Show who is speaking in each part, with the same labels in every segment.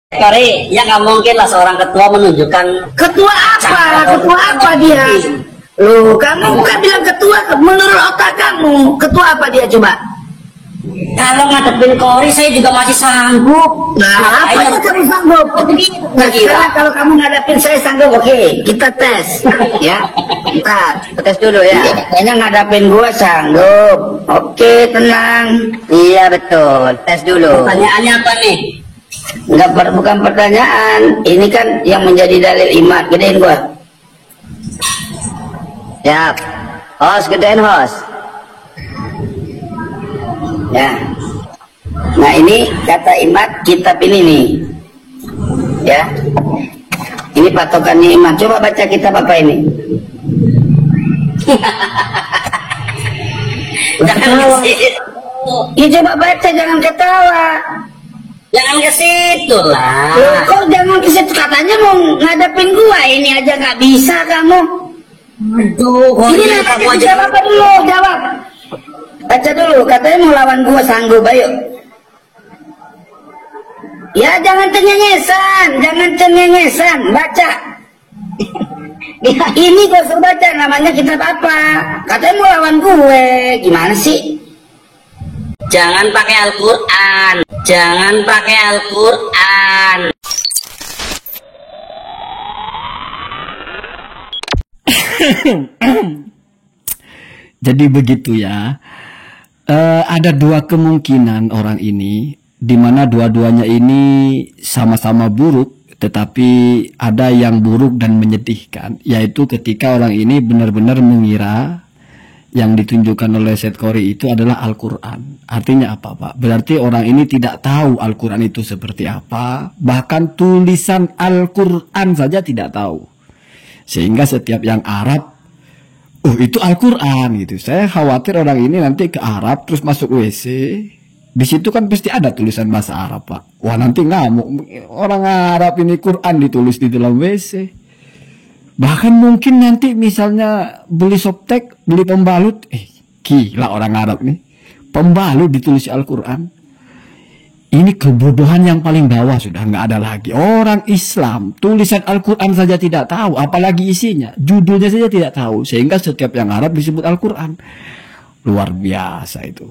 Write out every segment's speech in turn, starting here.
Speaker 1: Kori, ya nggak mungkin lah seorang ketua menunjukkan.
Speaker 2: Ketua apa? Ketua apa dia? Loh, kamu bukan bilang ketua, menurut otak kamu, ketua apa dia coba?
Speaker 1: Kalau ngadepin Kori saya juga masih sanggup.
Speaker 2: Nah, apa yang kamu sanggup? Nah, sekarang kalau kamu ngadepin saya sanggup, oke, kita tes. Ya, kita tes dulu ya. Kayaknya ngadepin gua sanggup. Oke, tenang. Iya betul, tes dulu.
Speaker 1: Pertanyaannya apa nih?
Speaker 2: Bukan pertanyaan. Ini kan yang menjadi dalil iman. Gedein gua. Siap. Host, gedein host. Ya. Nah ini kata iman kitab ini nih. Ya. Ini patokannya iman. Coba baca kitab apa ini?
Speaker 1: Jangan
Speaker 2: Ya coba baca, jangan ketawa.
Speaker 1: Jangan ke situ lah.
Speaker 2: Loh, kok jangan ke situ, katanya mau ngadepin gua, ini aja nggak bisa kamu.
Speaker 1: Aduh,
Speaker 2: Ini kamu aja jawab apa dulu, jawab. Baca dulu, katanya mau lawan gua, sanggup, ayo. Ya jangan cengengesan, baca. Ini gua suruh baca, namanya kitab apa? Katanya mau lawan gue, gimana sih?
Speaker 1: Jangan pakai Al-Quran. Jangan pakai Al-Quran.
Speaker 3: Jadi begitu ya. Ada dua kemungkinan orang ini, di mana dua-duanya ini sama-sama buruk, tetapi ada yang buruk dan menyedihkan, yaitu ketika orang ini benar-benar mengira yang ditunjukkan oleh Syed Kori itu adalah Al-Quran. Artinya apa, Pak? Berarti orang ini tidak tahu Al-Quran itu seperti apa, bahkan tulisan Al-Quran saja tidak tahu. Sehingga setiap yang Arab, oh itu Al-Quran gitu. Saya khawatir orang ini nanti ke Arab terus masuk WC, di situ kan pasti ada tulisan bahasa Arab, Pak. Wah nanti ngamuk, orang Arab ini Quran ditulis di dalam WC. Bahkan mungkin nanti misalnya beli softtek, beli pembalut, gila orang Arab nih, pembalut ditulis Al-Quran. Ini kebodohan yang paling bawah, sudah nggak ada lagi. Orang Islam tulisan Al-Quran saja tidak tahu, apalagi isinya, judulnya saja tidak tahu, sehingga setiap yang Arab disebut Al-Quran. Luar biasa itu.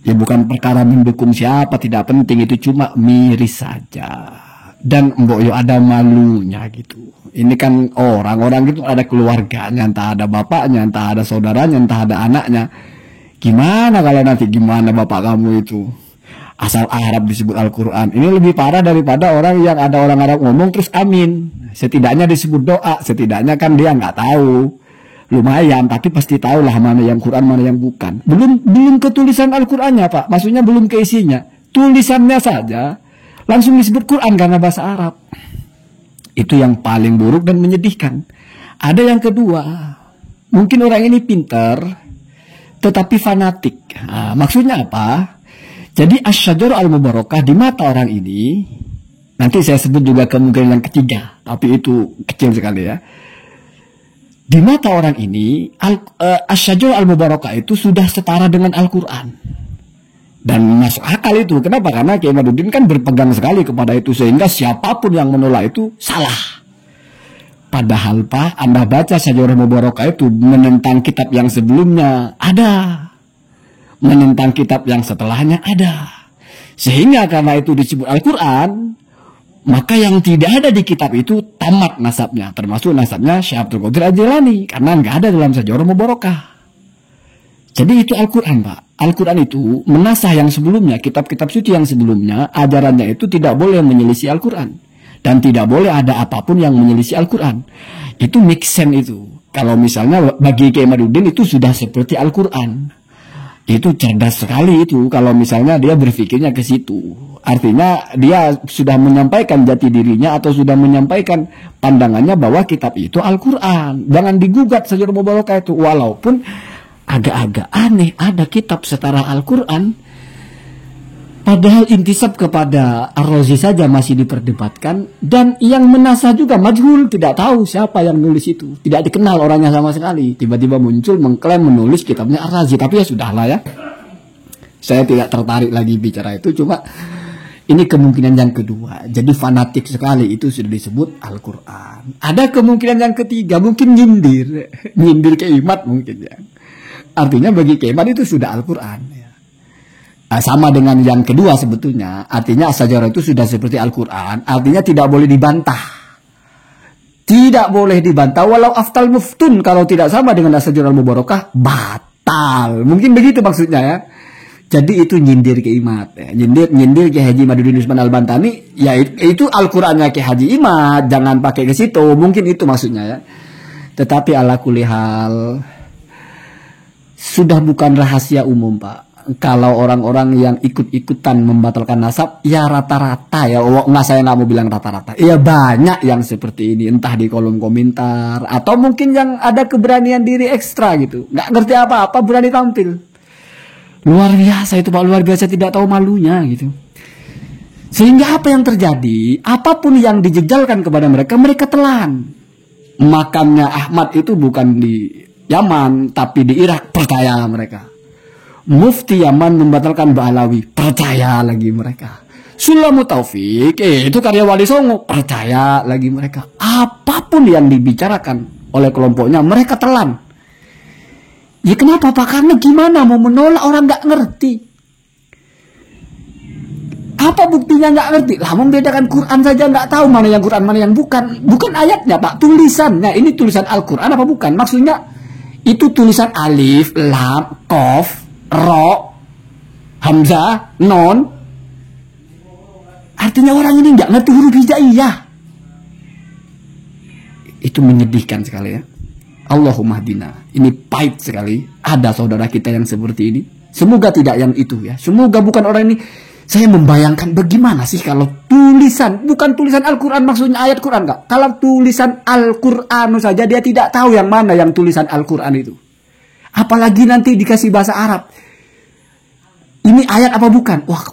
Speaker 3: Ya bukan perkara mendukung siapa, tidak penting, itu cuma miris saja. Dan mbok yo ada malunya gitu. Ini kan orang itu ada keluarganya, entah ada bapaknya, entah ada saudaranya, entah ada anaknya. Gimana kalau nanti gimana bapak kamu itu asal Arab disebut Al-Quran? Ini lebih parah daripada orang yang ada orang Arab ngomong terus amin. Setidaknya disebut doa, setidaknya kan dia nggak tahu. Lumayan, tapi pasti tahu lah mana yang Quran, mana yang bukan. Belum ketulisan Al-Qurannya, Pak. Maksudnya belum ke isinya. Tulisannya saja langsung disebut Quran karena bahasa Arab. Itu yang paling buruk dan menyedihkan. Ada yang kedua, mungkin orang ini pintar tetapi fanatik. Nah, maksudnya apa? Jadi asy-syajarah al-mubarakah di mata orang ini, nanti saya sebut juga kemungkinan yang ketiga, tapi itu kecil sekali ya. Di mata orang ini, asy-syajarah al-mubarakah itu sudah setara dengan Al-Quran. Dan masuk akal itu. Kenapa? Karena Kiai Imaduddin kan berpegang sekali kepada itu, sehingga siapapun yang menolak itu salah. Padahal Pak, Anda baca Syajarah Mubarakah itu menentang kitab yang sebelumnya ada, menentang kitab yang setelahnya ada. Sehingga karena itu disebut Al-Quran, maka yang tidak ada di kitab itu tamat nasabnya, termasuk nasabnya Syekh Abdul Qadir Al-Jilani, karena nggak ada dalam Syajarah Mubarakah. Jadi itu Al-Quran, Pak. Al-Quran itu menasah yang sebelumnya, kitab-kitab suci yang sebelumnya, ajarannya itu tidak boleh menyelisih Al-Quran. Dan tidak boleh ada apapun yang menyelisih Al-Quran. Itu make sense itu. Kalau misalnya bagi Kiai Imaduddin itu sudah seperti Al-Quran. Itu cerdas sekali itu kalau misalnya dia berpikirnya ke situ. Artinya dia sudah menyampaikan jati dirinya atau sudah menyampaikan pandangannya bahwa kitab itu Al-Quran. Jangan digugat Syajarah Mubarakah itu. Walaupun agak-agak aneh ada kitab setara Al-Quran, padahal intisab kepada Ar-Razi saja masih diperdebatkan, dan yang menasah juga majhul, tidak tahu siapa yang nulis itu, tidak dikenal orangnya sama sekali. Tiba-tiba muncul mengklaim menulis kitabnya Ar-Razi, tapi ya sudahlah ya, saya tidak tertarik lagi bicara itu. Cuma Ini kemungkinan yang kedua. Jadi fanatik sekali itu sudah disebut Al-Quran. Ada kemungkinan yang ketiga, mungkin nyindir. Nyindir keimat mungkin ya. Artinya bagi keimat itu sudah Al-Quran. Ya. Sama dengan yang kedua sebetulnya. Artinya Asy-Syajarah itu sudah seperti Al-Quran. Artinya tidak boleh dibantah. Tidak boleh dibantah. Walau aftal muftun. Kalau tidak sama dengan Asy-Syajarah Al-Mubarakah, batal. Mungkin begitu maksudnya ya. Jadi itu nyindir ke Imad, ya. nyindir ke Haji Imaduddin Usman Al-Bantani, ya itu Al-Qur'annya ke Haji Imad, jangan pakai ke situ, mungkin itu maksudnya ya. Tetapi ala kulli hal sudah bukan rahasia umum, Pak. Kalau orang-orang yang ikut-ikutan membatalkan nasab, ya rata-rata ya, saya nggak mau bilang rata-rata, ya banyak yang seperti ini, entah di kolom komentar atau mungkin yang ada keberanian diri ekstra gitu, nggak ngerti apa-apa berani tampil. Luar biasa itu Pak, luar biasa, tidak tahu malunya gitu. Sehingga apa yang terjadi, apapun yang dijejalkan kepada mereka, mereka telan. Makamnya Ahmad itu bukan di Yaman, tapi di Irak, percaya mereka. Mufti Yaman membatalkan Ba'alawi, percaya lagi mereka. Sulamu Taufik, itu karya Wali Songo, percaya lagi mereka. Apapun yang dibicarakan oleh kelompoknya, mereka telan. Ya kenapa Pak? Karena gimana mau menolak orang nggak ngerti? Apa buktinya nggak ngerti? Lah membedakan Quran saja nggak tahu mana yang Quran mana yang bukan. Bukan ayatnya Pak, tulisannya. Ini tulisan Al-Quran apa bukan? Maksudnya itu tulisan alif, lam, qaf, ro, hamzah, non. Artinya orang ini nggak ngerti huruf hijaiyah. Itu menyedihkan sekali ya. Allahumma hdina. Ini pahit sekali. Ada saudara kita yang seperti ini. Semoga tidak yang itu ya. Semoga bukan orang ini. Saya membayangkan bagaimana sih kalau tulisan, bukan tulisan Al-Quran maksudnya ayat Quran enggak. Kalau tulisan Al-Quran saja dia tidak tahu yang mana yang tulisan Al-Quran itu. Apalagi nanti dikasih bahasa Arab. Ini ayat apa bukan? Wah,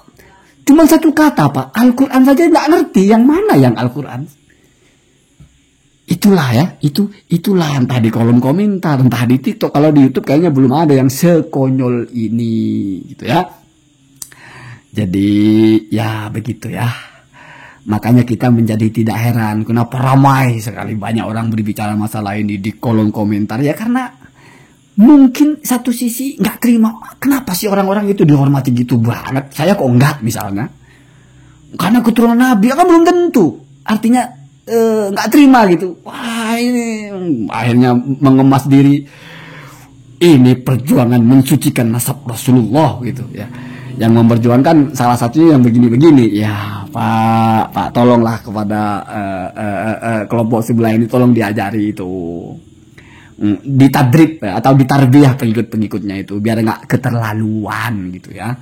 Speaker 3: cuma satu kata Pak. Al-Quran saja nggak ngerti yang mana yang Al-Quran. Itulah ya, itulah entah di kolom komentar, entah di TikTok. Kalau di YouTube kayaknya belum ada yang sekonyol ini, gitu ya. Jadi ya begitu ya. Makanya kita menjadi tidak heran kenapa ramai sekali banyak orang berbicara masalah ini di kolom komentar. Ya karena mungkin satu sisi nggak terima. Kenapa sih orang-orang itu dihormati gitu banget? Saya kok enggak misalnya. Karena keturunan Nabi kan belum tentu. Artinya nggak terima gitu. Wah ini akhirnya mengemas diri. Ini perjuangan mensucikan nasab Rasulullah gitu ya. Yang memperjuangkan salah satunya yang begini-begini. Ya Pak tolonglah kepada kelompok sebelah ini, tolong diajari itu. Ditadrib atau ditarbiyah pengikut-pengikutnya itu biar nggak keterlaluan gitu ya.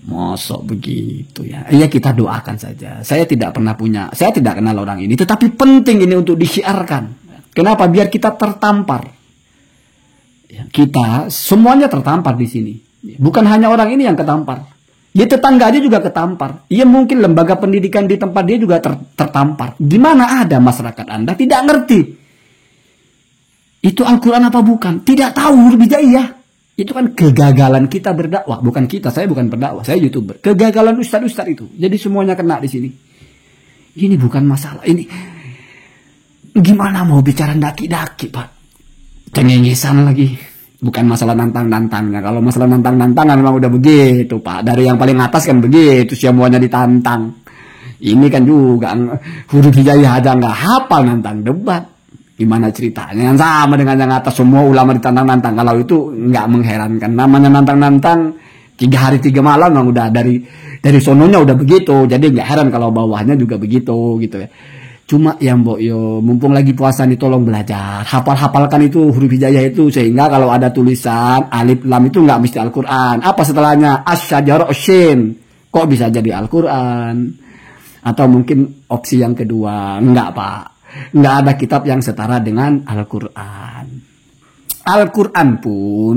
Speaker 3: Mosok begitu ya. Ya kita doakan saja. Saya tidak kenal orang ini, tetapi penting ini untuk disiarkan. Kenapa? Biar kita tertampar. Ya, kita semuanya tertampar di sini. Bukan hanya orang ini yang ketampar. Ya tetangga aja juga ketampar. Ya mungkin lembaga pendidikan di tempat dia juga tertampar. Gimana ada masyarakat Anda tidak ngerti itu Al-Quran apa bukan? Tidak tahu huruf hijaiyah. Itu kan kegagalan kita berdakwah. Bukan kita, saya bukan pendakwah, saya YouTuber. Kegagalan ustadz-ustadz itu. Jadi semuanya kena di sini. Ini bukan masalah. Ini gimana mau bicara daki-daki, Pak? Cengengesan lagi. Bukan masalah nantang-nantangnya. Kalau masalah nantang-nantangan memang udah begitu, Pak. Dari yang paling atas kan begitu, semuanya ditantang. Ini kan juga huruf hijaiyah aja nggak hafal nantang debat. Gimana ceritanya? Yang sama dengan yang atas, semua ulama ditantang-nantang. Kalau itu nggak mengherankan. Namanya nantang-nantang 3 hari 3 malam memang udah dari sononya udah begitu. Jadi nggak heran kalau bawahnya juga begitu gitu ya. Cuma ya Mbok yo, mumpung lagi puasa nih tolong belajar. Hafalkan itu huruf hijaiyah itu sehingga kalau ada tulisan alif lam itu nggak mesti Al-Quran. Apa setelahnya? Asy-Syajarah Syin. Kok bisa jadi Al-Quran? Atau mungkin opsi yang kedua, enggak Pak. Nggak ada kitab yang setara dengan Al-Quran. Al-Quran pun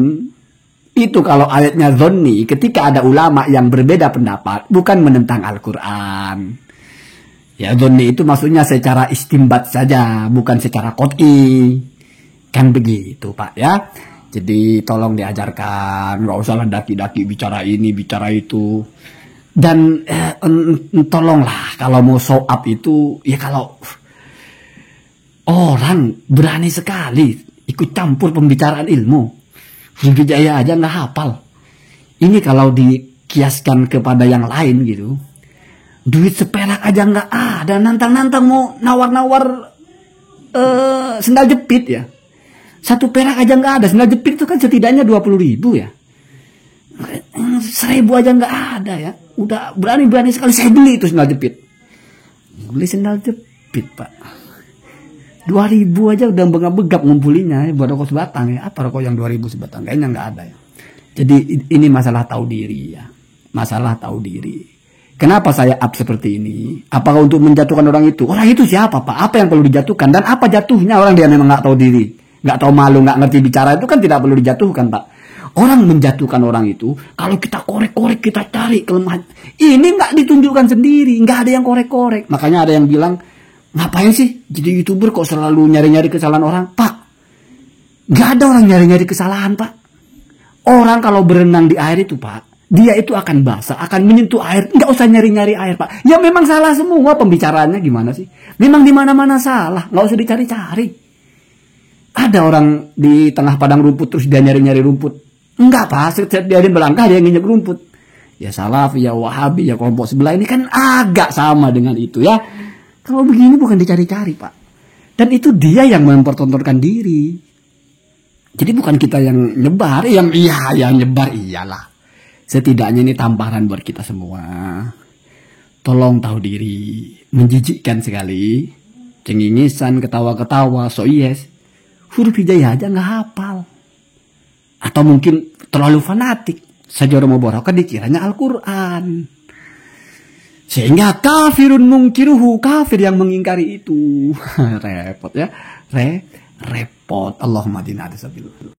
Speaker 3: itu kalau ayatnya zonni, ketika ada ulama yang berbeda pendapat, bukan menentang Al-Quran. Ya zonni itu maksudnya secara istimbat saja, bukan secara qot'i. Kan begitu Pak ya. Jadi tolong diajarkan, nggak usah daki-daki bicara ini, bicara itu. Dan tolonglah kalau mau show up itu, ya kalau orang berani sekali ikut campur pembicaraan ilmu, Huruf Hijaya aja nggak hafal. Ini kalau dikiaskan kepada yang lain gitu, duit seperak aja nggak ada, nantang-nantang mau nawar-nawar sendal jepit ya. 1 perak aja nggak ada, sendal jepit itu kan setidaknya 20.000 ya. 1.000 aja nggak ada ya. Udah berani-berani sekali saya beli itu sendal jepit. Beli sendal jepit pak. 2.000 aja udah begap ngumpulinya ya, buat rokok sebatang ya. Apa rokok yang 2.000 sebatang? Kayaknya nggak ada ya. Jadi ini masalah tahu diri ya. Masalah tahu diri. Kenapa saya up seperti ini? Apakah untuk menjatuhkan orang itu? Orang itu siapa pak? Apa yang perlu dijatuhkan? Dan apa jatuhnya orang dia memang nggak tahu diri? Nggak tahu malu, nggak ngerti bicara itu kan tidak perlu dijatuhkan pak. Orang menjatuhkan orang itu kalau kita korek-korek, kita cari kelemahan. Ini nggak ditunjukkan sendiri, nggak ada yang korek-korek. Makanya ada yang bilang, ngapain sih jadi YouTuber kok selalu nyari-nyari kesalahan orang? Pak, nggak ada orang nyari-nyari kesalahan pak. Orang kalau berenang di air itu pak, dia itu akan basah, akan menyentuh air. Nggak usah nyari-nyari air pak. Ya memang salah semua pembicaraannya, gimana sih? Memang di mana-mana salah, nggak usah dicari-cari. Ada orang di tengah padang rumput terus dia nyari-nyari rumput. Enggak pak, setiap dia melangkah dia nginjek rumput. Ya Salafi, ya Wahabi, ya kelompok sebelah ini kan agak sama dengan itu ya. Kalau begini bukan dicari-cari pak. Dan itu dia yang mempertontonkan diri. Jadi bukan kita yang nyebar, yang nyebar iyalah. Setidaknya ini tamparan buat kita semua. Tolong tahu diri, menjijikkan sekali. Cengingisan, ketawa-ketawa, so yes. Huruf hijayah aja nggak hafal. Atau mungkin terlalu fanatik. Sajaro mubarakah dikiranya Al-Quran. Sehingga kafirun mungkiruhu, kafir yang mengingkari itu. Repot ya. Repot. Allahumma dina